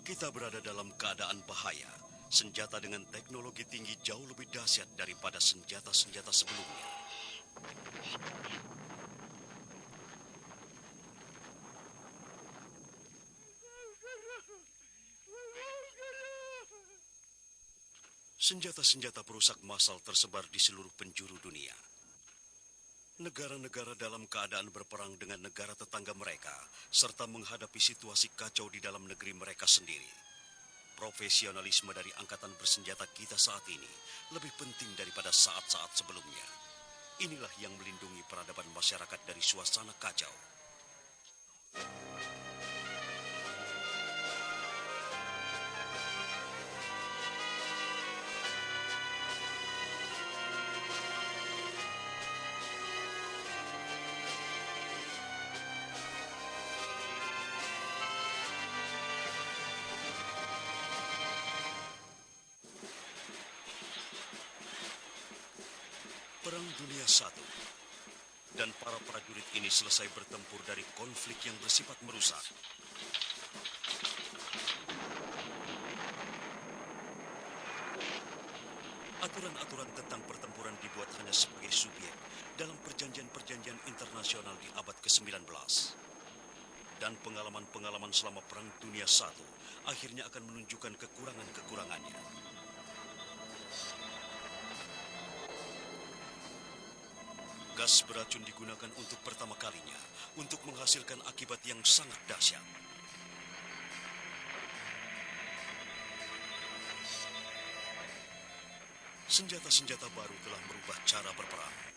Kita berada dalam keadaan bahaya. Senjata dengan teknologi tinggi jauh lebih dahsyat daripada senjata-senjata sebelumnya. Senjata-senjata perusak massal tersebar di seluruh penjuru dunia. Negara-negara dalam keadaan berperang dengan negara tetangga mereka, serta menghadapi situasi kacau di dalam negeri mereka sendiri. Profesionalisme dari angkatan bersenjata kita saat ini lebih penting daripada saat-saat sebelumnya. Inilah yang melindungi peradaban masyarakat dari suasana kacau. Perang Dunia I, dan para prajurit ini selesai bertempur dari konflik yang bersifat merusak. Aturan-aturan tentang pertempuran dibuat hanya sebagai subjek dalam perjanjian-perjanjian internasional di abad ke-19. Dan pengalaman-pengalaman selama Perang Dunia I akhirnya akan menunjukkan kekurangan-kekurangannya. Gas beracun digunakan untuk pertama kalinya untuk menghasilkan akibat yang sangat dahsyat. Senjata-senjata baru telah merubah cara berperang.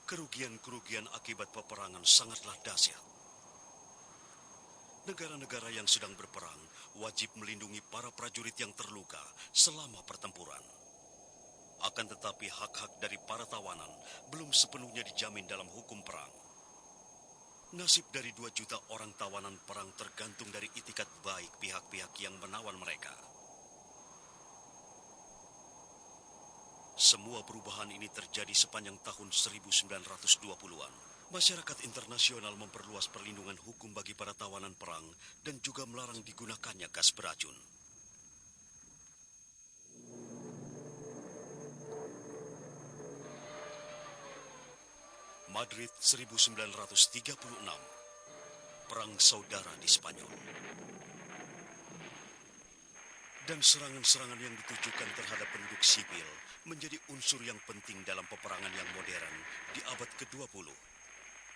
Kerugian-kerugian akibat peperangan sangatlah dahsyat. Negara-negara yang sedang berperang wajib melindungi para prajurit yang terluka selama pertempuran. Akan tetapi hak-hak dari para tawanan belum sepenuhnya dijamin dalam hukum perang. Nasib dari 2 juta orang tawanan perang tergantung dari itikat baik pihak-pihak yang menawan mereka. Semua perubahan ini terjadi sepanjang tahun 1920-an. Masyarakat internasional memperluas perlindungan hukum bagi para tawanan perang dan juga melarang digunakannya gas beracun. Madrid 1936. Perang saudara di Spanyol. Dan serangan-serangan yang ditujukan terhadap penduduk sipil menjadi unsur yang penting dalam peperangan yang modern di abad ke-20.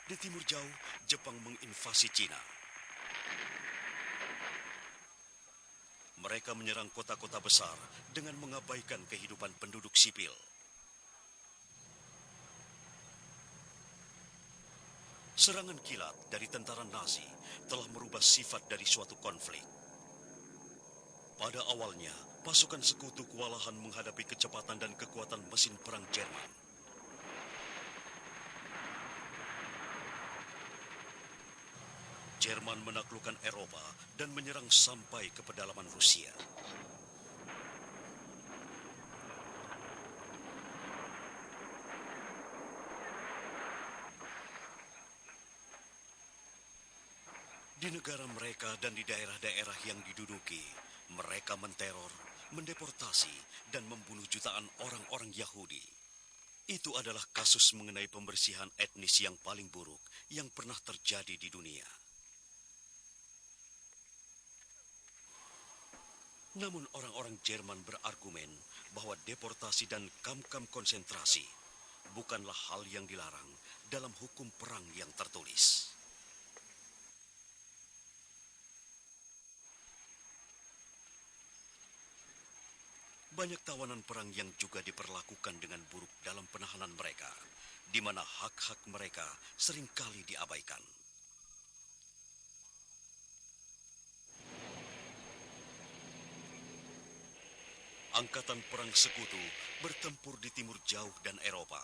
Di timur jauh, Jepang menginvasi Cina. Mereka menyerang kota-kota besar dengan mengabaikan kehidupan penduduk sipil. Serangan kilat dari tentara Nazi telah merubah sifat dari suatu konflik. Pada awalnya, pasukan sekutu kewalahan menghadapi kecepatan dan kekuatan mesin perang Jerman. Jerman menaklukkan Eropa dan menyerang sampai ke pedalaman Rusia. Di negara mereka dan di daerah-daerah yang diduduki, mereka menteror, mendeportasi, dan membunuh jutaan orang-orang Yahudi. Itu adalah kasus mengenai pembersihan etnis yang paling buruk yang pernah terjadi di dunia. Namun orang-orang Jerman berargumen bahwa deportasi dan kamp-kamp konsentrasi bukanlah hal yang dilarang dalam hukum perang yang tertulis. Banyak tawanan perang yang juga diperlakukan dengan buruk dalam penahanan mereka, di mana hak-hak mereka seringkali diabaikan. Angkatan perang sekutu bertempur di timur jauh dan Eropa.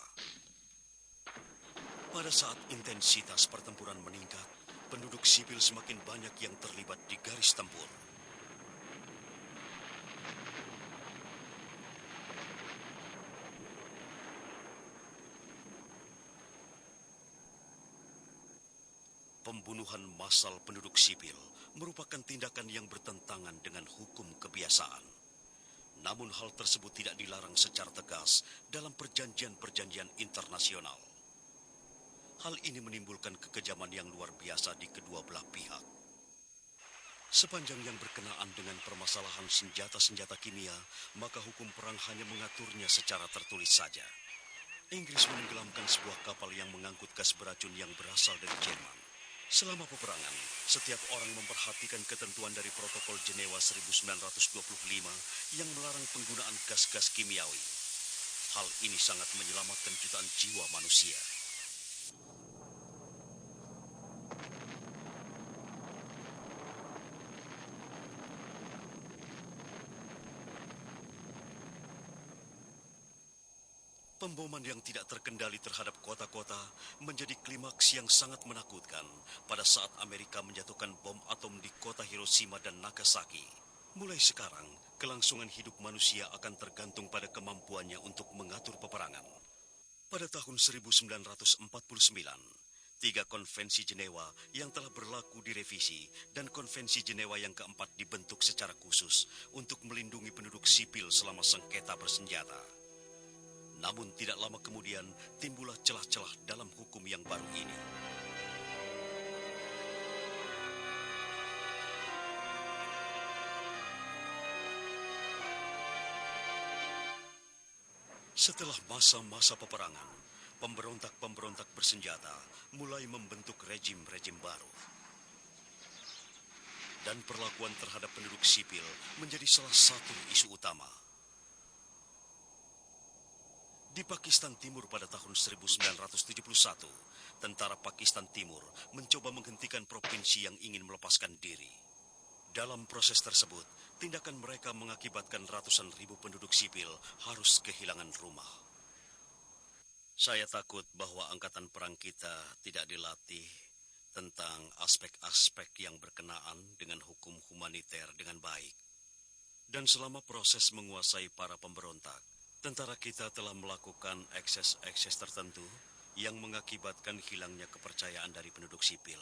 Pada saat intensitas pertempuran meningkat, penduduk sipil semakin banyak yang terlibat di garis tempur. Pembunuhan massal penduduk sipil merupakan tindakan yang bertentangan dengan hukum kebiasaan. Namun hal tersebut tidak dilarang secara tegas dalam perjanjian-perjanjian internasional. Hal ini menimbulkan kekejaman yang luar biasa di kedua belah pihak. Sepanjang yang berkenaan dengan permasalahan senjata-senjata kimia, maka hukum perang hanya mengaturnya secara tertulis saja. Inggris menenggelamkan sebuah kapal yang mengangkut gas beracun yang berasal dari Jerman. Selama peperangan, setiap orang memperhatikan ketentuan dari Protokol Jenewa 1925 yang melarang penggunaan gas-gas kimiawi. Hal ini sangat menyelamatkan jutaan jiwa manusia. Pemboman yang tidak terkendali terhadap kota-kota menjadi klimaks yang sangat menakutkan pada saat Amerika menjatuhkan bom atom di kota Hiroshima dan Nagasaki. Mulai sekarang, kelangsungan hidup manusia akan tergantung pada kemampuannya untuk mengatur peperangan. Pada tahun 1949, 3 konvensi Jenewa yang telah berlaku direvisi dan konvensi Jenewa yang keempat dibentuk secara khusus untuk melindungi penduduk sipil selama sengketa bersenjata. Namun tidak lama kemudian timbullah celah-celah dalam hukum yang baru ini. Setelah masa-masa peperangan, pemberontak-pemberontak bersenjata mulai membentuk rejim-rejim baru. Dan perlakuan terhadap penduduk sipil menjadi salah satu isu utama. Di Pakistan Timur pada tahun 1971, tentara Pakistan Timur mencoba menghentikan provinsi yang ingin melepaskan diri. Dalam proses tersebut, tindakan mereka mengakibatkan ratusan ribu penduduk sipil harus kehilangan rumah. Saya takut bahwa angkatan perang kita tidak dilatih tentang aspek-aspek yang berkenaan dengan hukum humaniter dengan baik. Dan selama proses menguasai para pemberontak, tentara kita telah melakukan ekses-ekses tertentu yang mengakibatkan hilangnya kepercayaan dari penduduk sipil.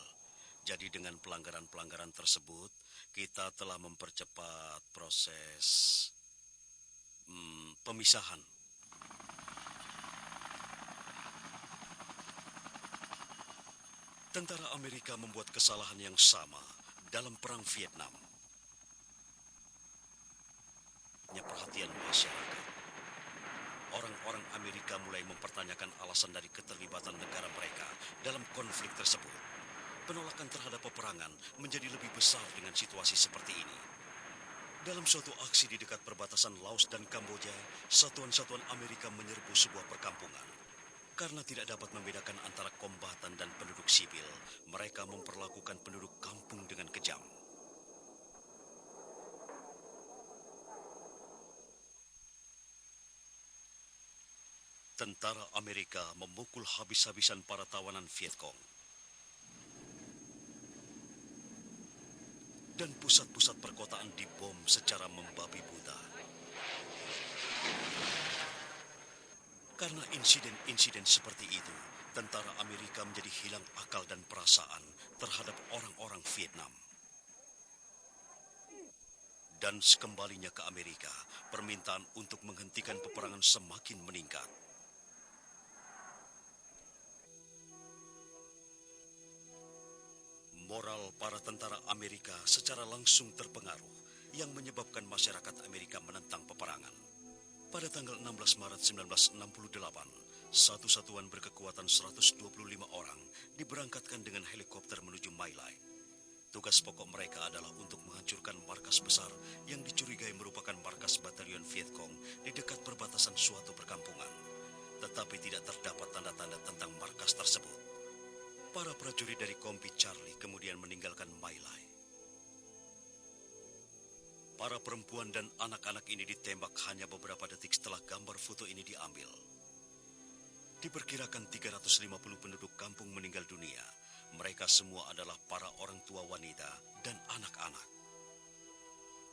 Jadi dengan pelanggaran-pelanggaran tersebut, kita telah mempercepat proses pemisahan. Tentara Amerika membuat kesalahan yang sama dalam Perang Vietnam. Perhatian masyarakat. Orang-orang Amerika mulai mempertanyakan alasan dari keterlibatan negara mereka dalam konflik tersebut. Penolakan terhadap peperangan menjadi lebih besar dengan situasi seperti ini. Dalam suatu aksi di dekat perbatasan Laos dan Kamboja, satuan-satuan Amerika menyerbu sebuah perkampungan. Karena tidak dapat membedakan antara kombatan dan penduduk sipil, mereka memperlakukan penduduk kampung dengan kejam. Tentara Amerika memukul habis-habisan para tawanan Vietcong. Dan pusat-pusat perkotaan dibom secara membabi buta. Karena insiden-insiden seperti itu, tentara Amerika menjadi hilang akal dan perasaan terhadap orang-orang Vietnam. Dan sekembalinya ke Amerika, permintaan untuk menghentikan peperangan semakin meningkat. Moral para tentara Amerika secara langsung terpengaruh yang menyebabkan masyarakat Amerika menentang peperangan. Pada tanggal 16 Maret 1968, satu satuan berkekuatan 125 orang diberangkatkan dengan helikopter menuju My Lai. Tugas pokok mereka adalah untuk menghancurkan markas besar yang dicurigai merupakan markas batalion Vietcong di dekat perbatasan suatu perkampungan. Tetapi tidak terdapat tanda-tanda tentang markas tersebut. Para prajurit dari Kompi Charlie kemudian meninggalkan My Lai. Para perempuan dan anak-anak ini ditembak hanya beberapa detik setelah gambar foto ini diambil. Diperkirakan 350 penduduk kampung meninggal dunia. Mereka semua adalah para orang tua wanita dan anak-anak.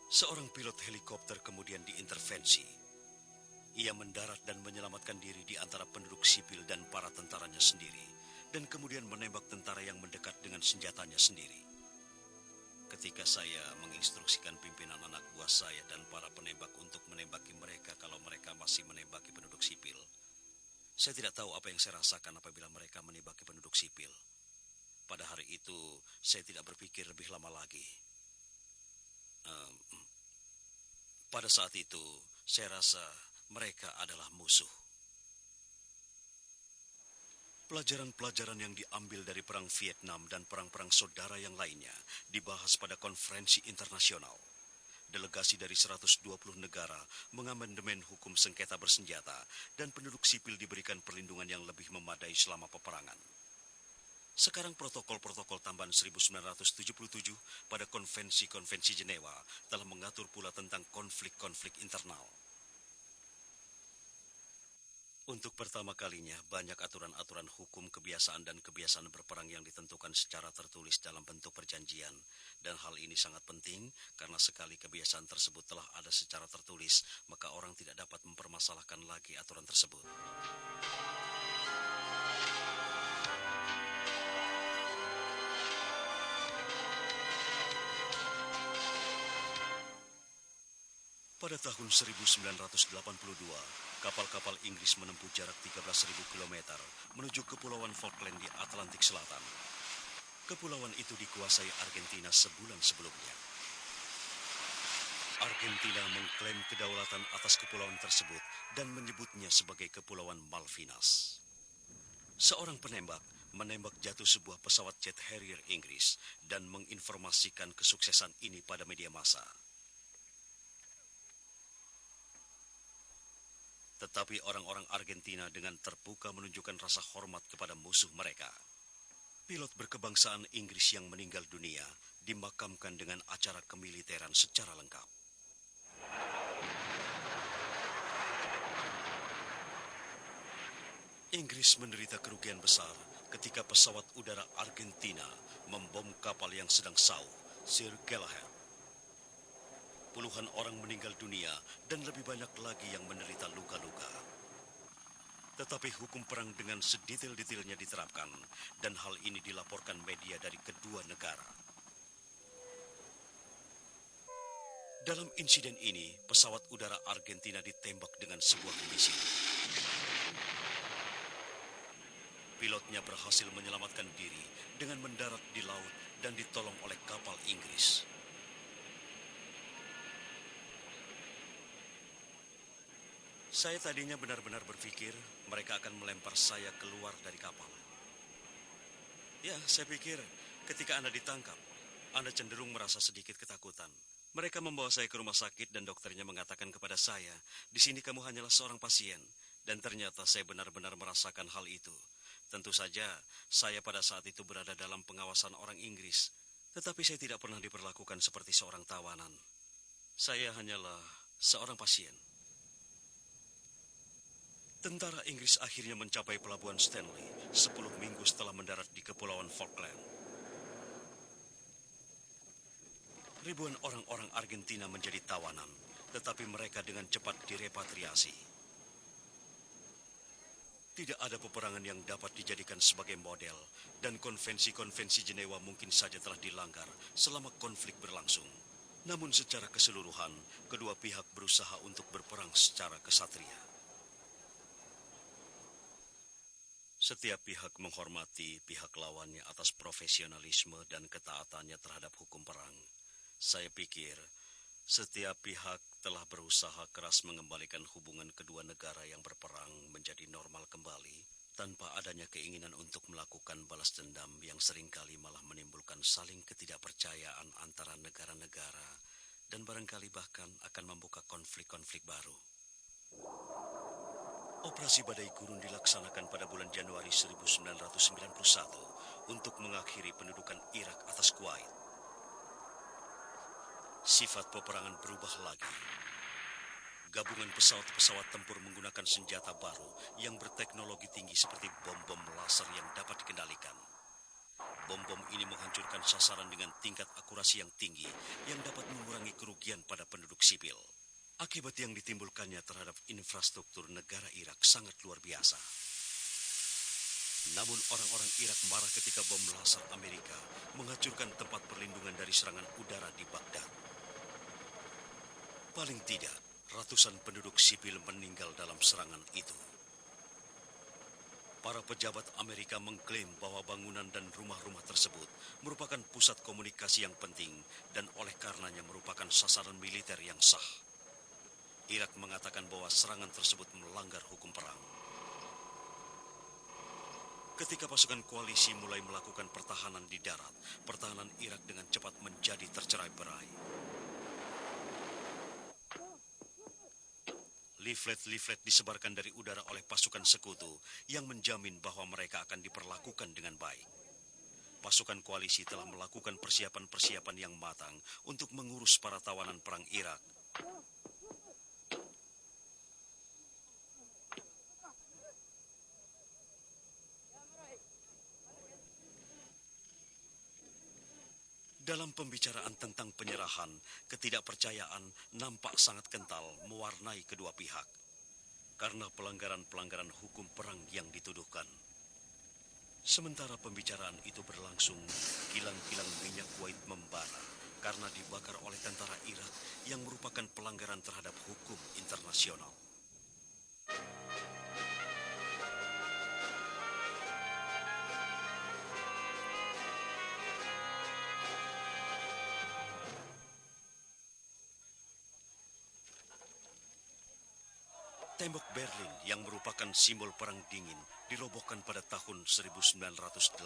Seorang pilot helikopter kemudian diintervensi. Ia mendarat dan menyelamatkan diri di antara penduduk sipil dan para tentaranya sendiri. dan kemudian menembak tentara yang mendekat dengan senjatanya sendiri. Ketika saya menginstruksikan pimpinan anak buah saya dan para penembak untuk menembaki mereka kalau mereka masih menembaki penduduk sipil, saya tidak tahu apa yang saya rasakan apabila mereka menembaki penduduk sipil. Pada hari itu, saya tidak berpikir lebih lama lagi. Ehm, Pada saat itu, saya rasa mereka adalah musuh. Pelajaran-pelajaran yang diambil dari Perang Vietnam dan perang-perang saudara yang lainnya dibahas pada konferensi internasional. Delegasi dari 120 negara mengamandemen hukum sengketa bersenjata dan penduduk sipil diberikan perlindungan yang lebih memadai selama peperangan. Sekarang protokol-protokol tambahan 1977 pada konvensi-konvensi Jenewa telah mengatur pula tentang konflik-konflik internal. Untuk pertama kalinya, banyak aturan-aturan hukum kebiasaan dan kebiasaan berperang yang ditentukan secara tertulis dalam bentuk perjanjian. Dan hal ini sangat penting karena sekali kebiasaan tersebut telah ada secara tertulis, maka orang tidak dapat mempermasalahkan lagi aturan tersebut. Pada tahun 1982, kapal-kapal Inggris menempuh jarak 13.000 km menuju Kepulauan Falkland di Atlantik Selatan. Kepulauan itu dikuasai Argentina sebulan sebelumnya. Argentina mengklaim kedaulatan atas kepulauan tersebut dan menyebutnya sebagai Kepulauan Malvinas. Seorang penembak menembak jatuh sebuah pesawat jet Harrier Inggris dan menginformasikan kesuksesan ini pada media massa. Tetapi orang-orang Argentina dengan terbuka menunjukkan rasa hormat kepada musuh mereka. Pilot berkebangsaan Inggris yang meninggal dunia dimakamkan dengan acara kemiliteran secara lengkap. Inggris menderita kerugian besar ketika pesawat udara Argentina membom kapal yang sedang sauh, Sir Galahad. Puluhan orang meninggal dunia dan lebih banyak lagi yang menderita luka-luka. Tetapi hukum perang dengan sedetail-detailnya diterapkan dan hal ini dilaporkan media dari kedua negara. Dalam insiden ini, pesawat udara Argentina ditembak dengan sebuah misil. Pilotnya berhasil menyelamatkan diri dengan mendarat di laut dan ditolong oleh kapal Inggris. Saya tadinya benar-benar berpikir mereka akan melempar saya keluar dari kapal. Ya, saya pikir ketika Anda ditangkap, Anda cenderung merasa sedikit ketakutan. Mereka membawa saya ke rumah sakit dan dokternya mengatakan kepada saya, di sini kamu hanyalah seorang pasien. Dan ternyata saya benar-benar merasakan hal itu. Tentu saja, saya pada saat itu berada dalam pengawasan orang Inggris. Tetapi saya tidak pernah diperlakukan seperti seorang tawanan. Saya hanyalah seorang pasien. Tentara Inggris akhirnya mencapai pelabuhan Stanley 10 minggu setelah mendarat di Kepulauan Falkland. Ribuan orang-orang Argentina menjadi tawanan, tetapi mereka dengan cepat direpatriasi. Tidak ada peperangan yang dapat dijadikan sebagai model, dan konvensi-konvensi Jenewa mungkin saja telah dilanggar selama konflik berlangsung. Namun secara keseluruhan, kedua pihak berusaha untuk berperang secara kesatria. Setiap pihak menghormati pihak lawannya atas profesionalisme dan ketaatannya terhadap hukum perang. Saya pikir setiap pihak telah berusaha keras mengembalikan hubungan kedua negara yang berperang menjadi normal kembali tanpa adanya keinginan untuk melakukan balas dendam yang seringkali malah menimbulkan saling ketidakpercayaan antara negara-negara dan barangkali bahkan akan membuka konflik-konflik baru. Operasi Badai Gurun dilaksanakan pada bulan Januari 1991 untuk mengakhiri pendudukan Irak atas Kuwait. Sifat peperangan berubah lagi. Gabungan pesawat-pesawat tempur menggunakan senjata baru yang berteknologi tinggi seperti bom-bom laser yang dapat dikendalikan. Bom-bom ini menghancurkan sasaran dengan tingkat akurasi yang tinggi yang dapat mengurangi kerugian pada penduduk sipil. Akibat yang ditimbulkannya terhadap infrastruktur negara Irak sangat luar biasa. Namun orang-orang Irak marah ketika bom laser Amerika menghancurkan tempat perlindungan dari serangan udara di Baghdad. Paling tidak, ratusan penduduk sipil meninggal dalam serangan itu. Para pejabat Amerika mengklaim bahwa bangunan dan rumah-rumah tersebut merupakan pusat komunikasi yang penting dan oleh karenanya merupakan sasaran militer yang sah. Irak mengatakan bahwa serangan tersebut melanggar hukum perang. Ketika pasukan koalisi mulai melakukan pertahanan di darat, pertahanan Irak dengan cepat menjadi tercerai-berai. Leaflet-leaflet disebarkan dari udara oleh pasukan sekutu yang menjamin bahwa mereka akan diperlakukan dengan baik. Pasukan koalisi telah melakukan persiapan-persiapan yang matang untuk mengurus para tawanan perang Irak. Dalam pembicaraan tentang penyerahan, ketidakpercayaan nampak sangat kental mewarnai kedua pihak karena pelanggaran-pelanggaran hukum perang yang dituduhkan. Sementara pembicaraan itu berlangsung, kilang-kilang minyak Kuwait membara karena dibakar oleh tentara Irak yang merupakan pelanggaran terhadap hukum internasional. Tembok Berlin yang merupakan simbol perang dingin dirobohkan pada tahun 1989.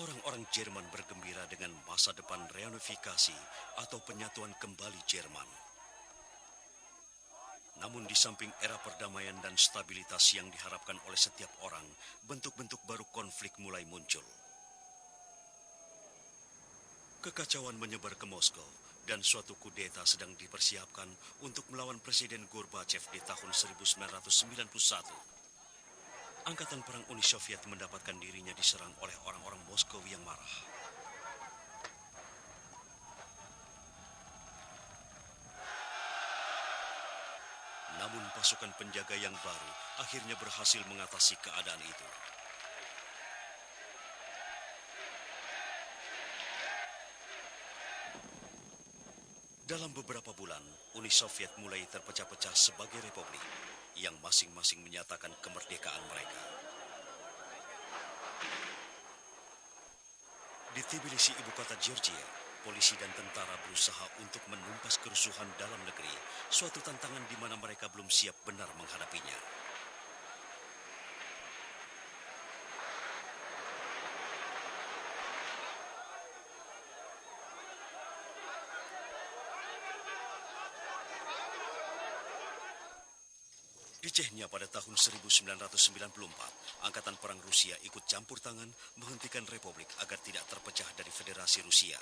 Orang-orang Jerman bergembira dengan masa depan reunifikasi atau penyatuan kembali Jerman. Namun di samping era perdamaian dan stabilitas yang diharapkan oleh setiap orang, bentuk-bentuk baru konflik mulai muncul. Kekacauan menyebar ke Moskow dan suatu kudeta sedang dipersiapkan untuk melawan Presiden Gorbachev di tahun 1991. Angkatan Perang Uni Soviet mendapatkan dirinya diserang oleh orang-orang Moskow yang marah. Namun pasukan penjaga yang baru akhirnya berhasil mengatasi keadaan itu. Dalam beberapa bulan, Uni Soviet mulai terpecah-pecah sebagai republik yang masing-masing menyatakan kemerdekaan mereka. Di Tbilisi, ibu kota Georgia, polisi dan tentara berusaha untuk menumpas kerusuhan dalam negeri, suatu tantangan di mana mereka belum siap benar menghadapinya. Di Chechnya pada tahun 1994, Angkatan Perang Rusia ikut campur tangan menghentikan republik agar tidak terpecah dari Federasi Rusia.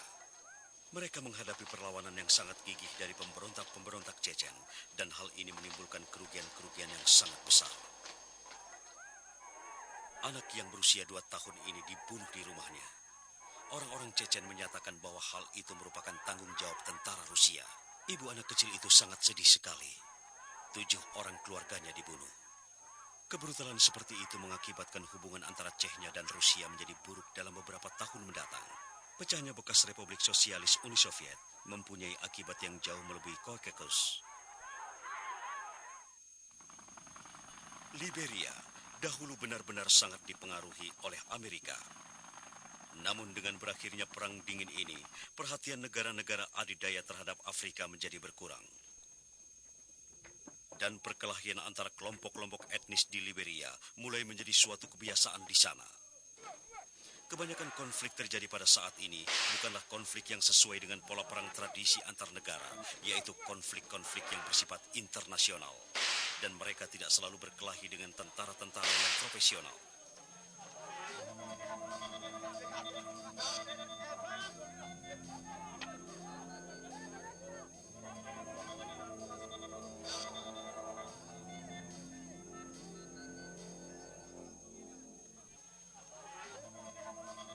Mereka menghadapi perlawanan yang sangat gigih dari pemberontak-pemberontak Chechen, dan hal ini menimbulkan kerugian-kerugian yang sangat besar. Anak yang berusia 2 tahun ini dibunuh di rumahnya. Orang-orang Chechen menyatakan bahwa hal itu merupakan tanggung jawab tentara Rusia. Ibu anak kecil itu sangat sedih sekali. 7 orang keluarganya dibunuh. Kebrutalan seperti itu mengakibatkan hubungan antara Chechnya dan Rusia menjadi buruk dalam beberapa tahun mendatang. Pecahnya bekas Republik Sosialis Uni Soviet mempunyai akibat yang jauh melebihi Kaukasus. Liberia dahulu benar-benar sangat dipengaruhi oleh Amerika. Namun dengan berakhirnya Perang Dingin ini, perhatian negara-negara adidaya terhadap Afrika menjadi berkurang. Dan perkelahian antara kelompok-kelompok etnis di Liberia mulai menjadi suatu kebiasaan di sana. Kebanyakan konflik terjadi pada saat ini bukanlah konflik yang sesuai dengan pola perang tradisi antar negara, yaitu konflik-konflik yang bersifat internasional. Dan mereka tidak selalu berkelahi dengan tentara-tentara yang profesional.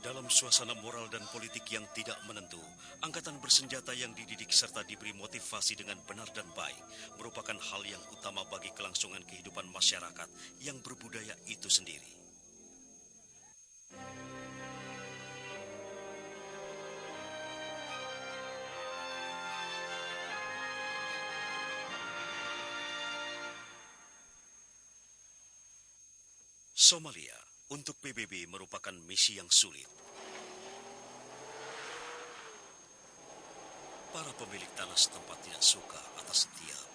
Dalam suasana moral dan politik yang tidak menentu, angkatan bersenjata yang dididik serta diberi motivasi dengan benar dan baik merupakan hal yang utama bagi kelangsungan kehidupan masyarakat yang berbudaya itu sendiri. Somalia untuk PBB merupakan misi yang sulit. Para pemilik tanah setempat tidak suka atas setiap.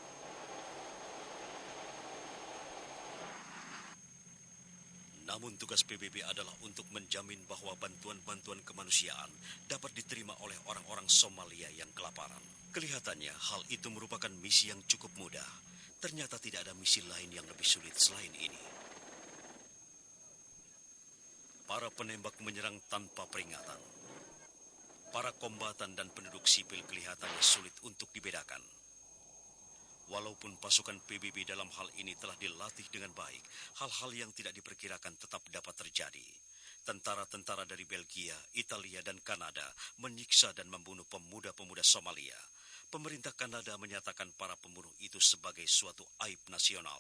Namun tugas PBB adalah untuk menjamin bahwa bantuan-bantuan kemanusiaan dapat diterima oleh orang-orang Somalia yang kelaparan. Kelihatannya hal itu merupakan misi yang cukup mudah. Ternyata tidak ada misi lain yang lebih sulit selain ini. Para penembak menyerang tanpa peringatan. Para kombatan dan penduduk sipil kelihatannya sulit untuk dibedakan. Walaupun pasukan PBB dalam hal ini telah dilatih dengan baik, hal-hal yang tidak diperkirakan tetap dapat terjadi. Tentara-tentara dari Belgia, Italia, dan Kanada menyiksa dan membunuh pemuda-pemuda Somalia. Pemerintah Kanada menyatakan para pembunuh itu sebagai suatu aib nasional.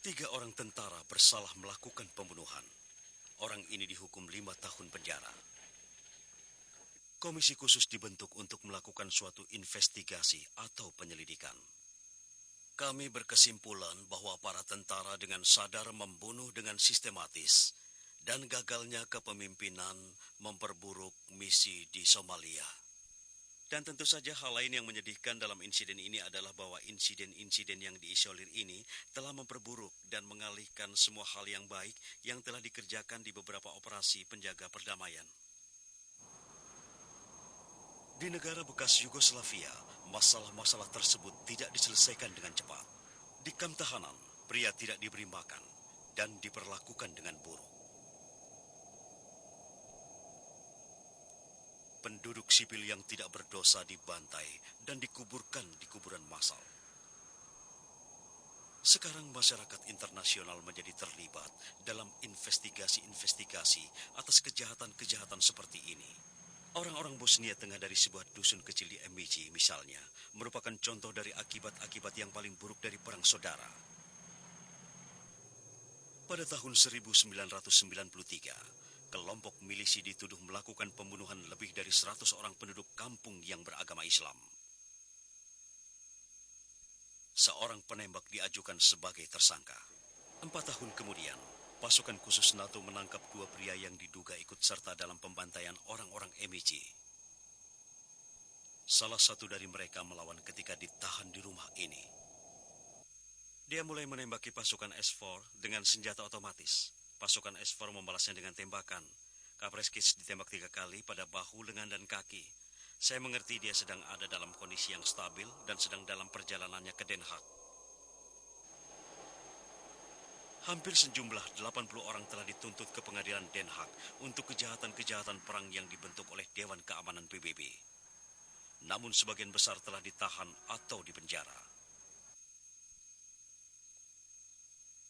3 orang tentara bersalah melakukan pembunuhan. Orang ini dihukum 5 tahun penjara. Komisi khusus dibentuk untuk melakukan suatu investigasi atau penyelidikan. Kami berkesimpulan bahwa para tentara dengan sadar membunuh dengan sistematis dan gagalnya kepemimpinan memperburuk misi di Somalia. Dan tentu saja hal lain yang menyedihkan dalam insiden ini adalah bahwa insiden-insiden yang diisolir ini telah memperburuk dan mengalihkan semua hal yang baik yang telah dikerjakan di beberapa operasi penjaga perdamaian. Di negara bekas Yugoslavia, masalah-masalah tersebut tidak diselesaikan dengan cepat. Di kamp tahanan, pria tidak diberi makan dan diperlakukan dengan buruk. Penduduk sipil yang tidak berdosa dibantai dan dikuburkan di kuburan massal. Sekarang masyarakat internasional menjadi terlibat dalam investigasi-investigasi atas kejahatan-kejahatan seperti ini. Orang-orang Bosnia Tengah dari sebuah dusun kecil di Emici, misalnya, merupakan contoh dari akibat-akibat yang paling buruk dari perang saudara. Pada tahun 1993, kelompok milisi dituduh melakukan pembunuhan lebih dari 100 orang penduduk kampung yang beragama Islam. Seorang penembak diajukan sebagai tersangka. 4 tahun kemudian, pasukan khusus NATO menangkap 2 pria yang diduga ikut serta dalam pembantaian orang-orang Emici. Salah satu dari mereka melawan ketika ditahan di rumah ini. Dia mulai menembaki pasukan S4 dengan senjata otomatis. Pasukan S4 membalasnya dengan tembakan. Kapreskis ditembak 3 kali pada bahu, lengan, dan kaki. Saya mengerti dia sedang ada dalam kondisi yang stabil dan sedang dalam perjalanannya ke Den Haag. Hampir sejumlah 80 orang telah dituntut ke pengadilan Den Haag untuk kejahatan-kejahatan perang yang dibentuk oleh Dewan Keamanan PBB. Namun sebagian besar telah ditahan atau dipenjara.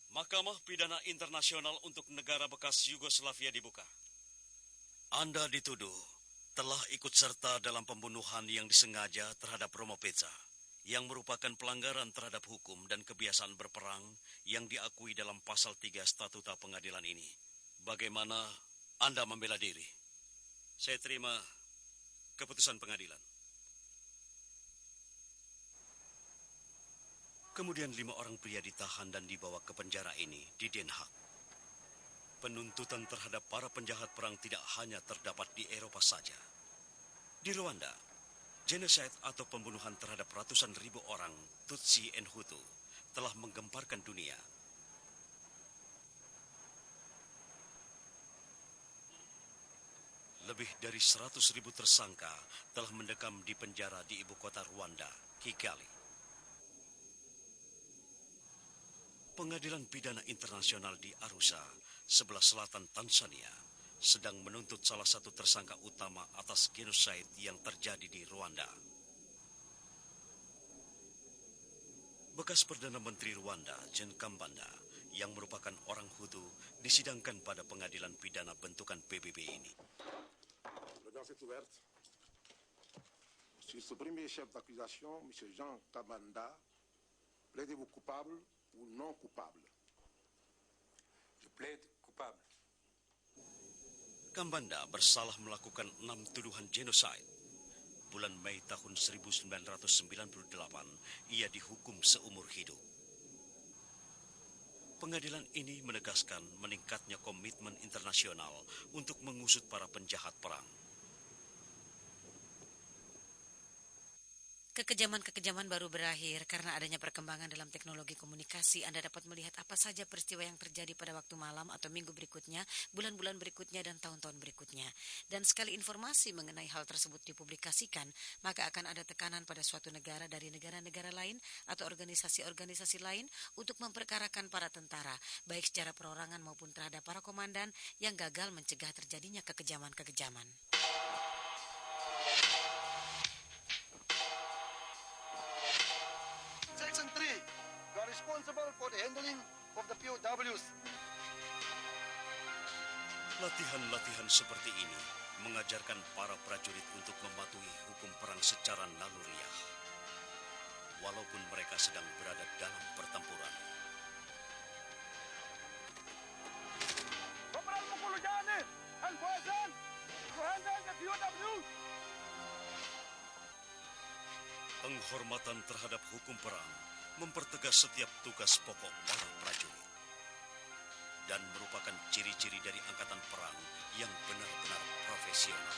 Mahkamah Pidana Internasional untuk negara bekas Yugoslavia dibuka. Anda dituduh telah ikut serta dalam pembunuhan yang disengaja terhadap Romo Peca, yang merupakan pelanggaran terhadap hukum dan kebiasaan berperang yang diakui dalam pasal 3 statuta pengadilan ini. Bagaimana Anda membela diri? Saya terima keputusan pengadilan. Kemudian 5 orang pria ditahan dan dibawa ke penjara ini di Den Haag. Penuntutan terhadap para penjahat perang tidak hanya terdapat di Eropa saja. Di Rwanda, genocide atau pembunuhan terhadap ratusan ribu orang Tutsi and Hutu telah menggemparkan dunia. Lebih dari 100.000 tersangka telah mendekam di penjara di ibu kota Rwanda, Kigali. Pengadilan Pidana Internasional di Arusha, sebelah selatan Tanzania, sedang menuntut salah satu tersangka utama atas genosida yang terjadi di Rwanda. Bekas Perdana Menteri Rwanda, Jean Kambanda, yang merupakan orang Hutu disidangkan pada pengadilan pidana bentukan PBB ini. L'audience est ouverte. Sur ce premier chef d'accusation, M. Jean Kambanda, plaidez-vous coupable ou non coupable? Je plaide coupable. Kambanda bersalah melakukan 6 tuduhan genosida. Bulan Mei tahun 1998, ia dihukum seumur hidup. Pengadilan ini menegaskan meningkatnya komitmen internasional untuk mengusut para penjahat perang. Kekejaman-kekejaman baru berakhir karena adanya perkembangan dalam teknologi komunikasi. Anda dapat melihat apa saja peristiwa yang terjadi pada waktu malam atau minggu berikutnya, bulan-bulan berikutnya, dan tahun-tahun berikutnya. Dan sekali informasi mengenai hal tersebut dipublikasikan, maka akan ada tekanan pada suatu negara dari negara-negara lain atau organisasi-organisasi lain untuk memperkarakan para tentara, baik secara perorangan maupun terhadap para komandan yang gagal mencegah terjadinya kekejaman-kekejaman. Section 3, you are responsible for the handling of the POWs. Latihan-latihan seperti ini mengajarkan para prajurit untuk mematuhi hukum perang secara naluriah, walaupun mereka sedang berada dalam pertempuran. Corporal Mukulujane and Boysen, to handle the POWs. Penghormatan terhadap hukum perang mempertegas setiap tugas pokok para prajurit dan merupakan ciri-ciri dari angkatan perang yang benar-benar profesional.